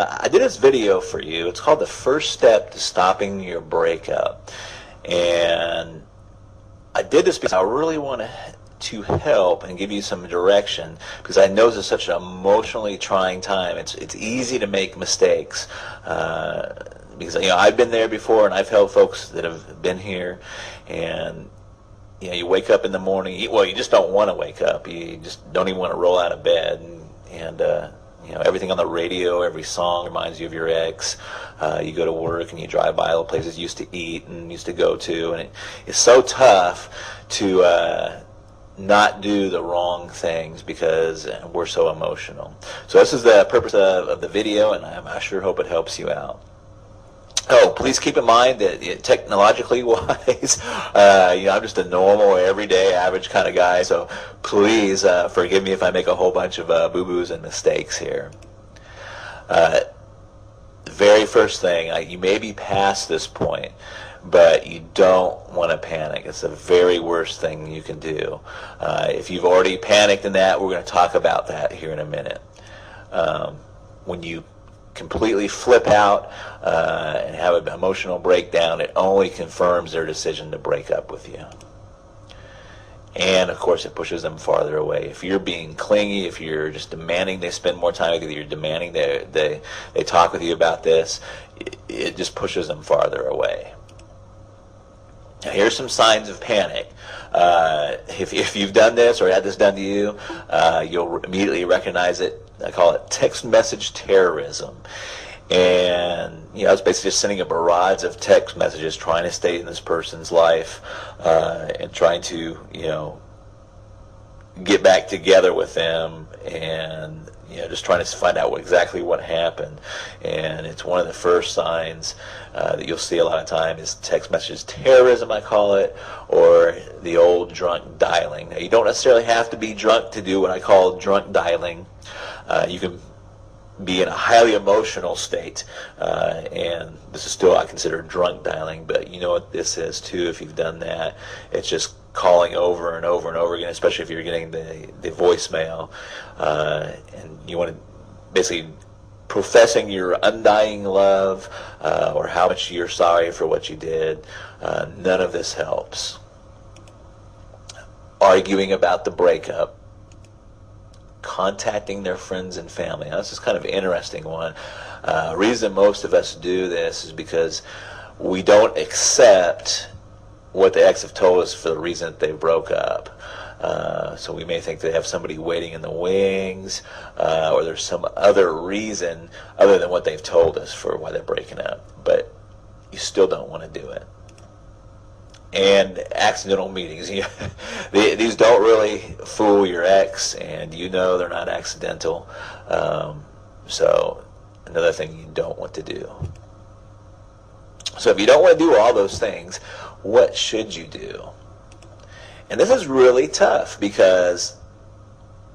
I did this video for you. It's called The First Step to Stopping Your Breakup. And I did this because I really want to help and give you some direction, because I know this is such an emotionally trying time. It's easy to make mistakes. Because I've been there before, and I've helped folks that have been here, and you wake up in the morning. You just don't want to wake up. You just don't even want to roll out of bed, and everything on the radio, every song reminds you of your ex. You go to work and you drive by all the places you used to eat and used to go to, and it's so tough to not do the wrong things because we're so emotional. So this is the purpose of the video, and I sure hope it helps you out. Oh, please keep in mind that technologically wise, I'm just a normal, everyday, average kind of guy. So please forgive me if I make a whole bunch of boo-boos and mistakes here. The very first thing, you may be past this point, but you don't want to panic. It's the very worst thing you can do. If you've already panicked in that, we're going to talk about that here in a minute. When you completely flip out and have an emotional breakdown, it only confirms their decision to break up with you. And, of course, it pushes them farther away. If you're being clingy, if you're just demanding they spend more time with you, you're demanding they talk with you about this, it just pushes them farther away. Now, here's some signs of panic. If you've done this or had this done to you, you'll immediately recognize it. I call it text message terrorism. And, it's basically just sending a barrage of text messages trying to stay in this person's life and trying to, get back together with them, and just trying to find out exactly what happened. And it's one of the first signs that you'll see a lot of time is text messages terrorism, I call it, or the old drunk dialing. Now, you don't necessarily have to be drunk to do what I call drunk dialing. You can be in a highly emotional state, and this is still, I consider, drunk dialing, but you know what this is too if you've done that. It's just calling over and over and over again, especially if you're getting the voicemail, and you want to basically professing your undying love or how much you're sorry for what you did. None of this helps. Arguing about the breakup, contacting their friends and family. Now, this is kind of an interesting one. Reason most of us do this is because we don't accept what the ex have told us for the reason that they broke up. So we may think they have somebody waiting in the wings, or there's some other reason other than what they've told us for why they're breaking up. But you still don't want to do it. And accidental meetings. These don't really fool your ex, and they're not accidental. So another thing you don't want to do. So if you don't want to do all those things, what should you do? And this is really tough because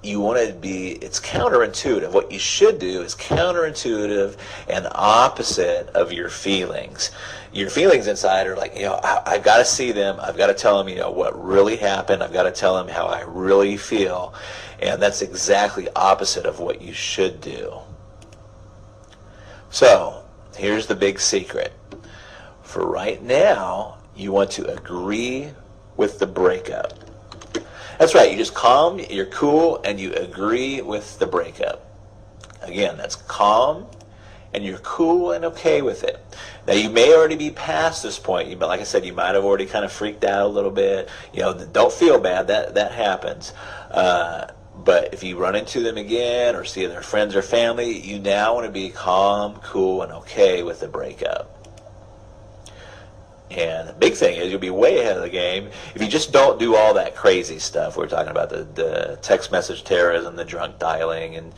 you want to it's counterintuitive. What you should do is counterintuitive and opposite of your feelings. Your feelings inside are like, I've got to see them. I've got to tell them, what really happened. I've got to tell them how I really feel. And that's exactly opposite of what you should do. So, here's the big secret. For right now, you want to agree with the breakup. That's right, you just calm, you're cool, and you agree with the breakup. Again, that's calm, and you're cool and okay with it. Now, you may already be past this point. Like I said, you might have already kind of freaked out a little bit. Don't feel bad, that happens. But if you run into them again or see their friends or family, you now want to be calm, cool, and okay with the breakup. And the big thing is you'll be way ahead of the game if you just don't do all that crazy stuff. We're talking about the text message terrorism, the drunk dialing, and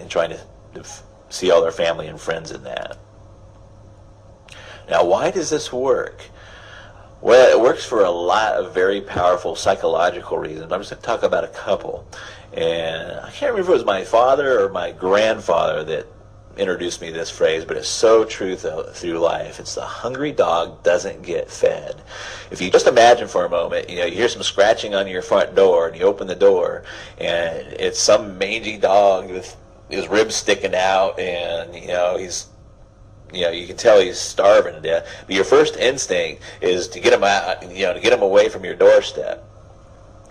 trying to see all their family and friends in that. Now, why does this work? Well, it works for a lot of very powerful psychological reasons. I'm just going to talk about a couple. And I can't remember if it was my father or my grandfather that introduced me to this phrase, but it's so true through life. It's the hungry dog doesn't get fed. If you just imagine for a moment, you hear some scratching on your front door, and you open the door, and it's some mangy dog with his ribs sticking out, and you can tell he's starving to death. But your first instinct is to get him out, to get him away from your doorstep.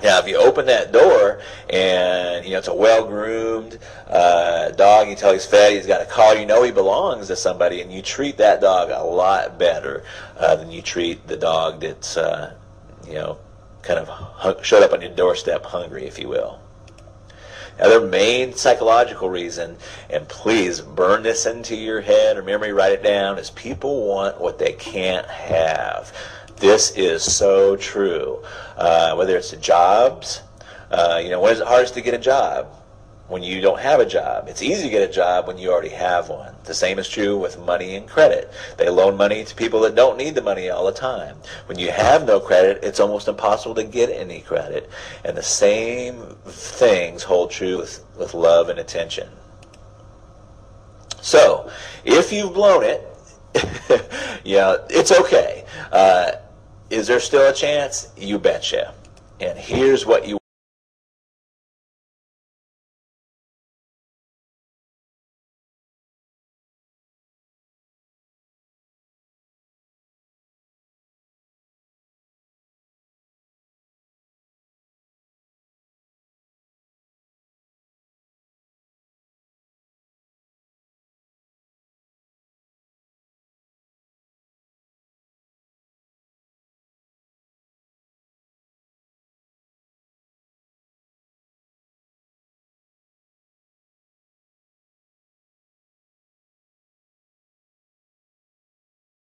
Now, if you open that door and it's a well-groomed dog, you tell he's fed, he's got a collar, he belongs to somebody, and you treat that dog a lot better than you treat the dog that's kind of showed up on your doorstep hungry, if you will. Now, their main psychological reason, and please burn this into your head or memory, write it down, is people want what they can't have. This is so true. Whether it's the jobs, when is it hardest to get a job? When you don't have a job. It's easy to get a job when you already have one. The same is true with money and credit. They loan money to people that don't need the money all the time. When you have no credit, it's almost impossible to get any credit. And the same things hold true with love and attention. So, if you've blown it, it's okay. Is there still a chance? You betcha. And here's what you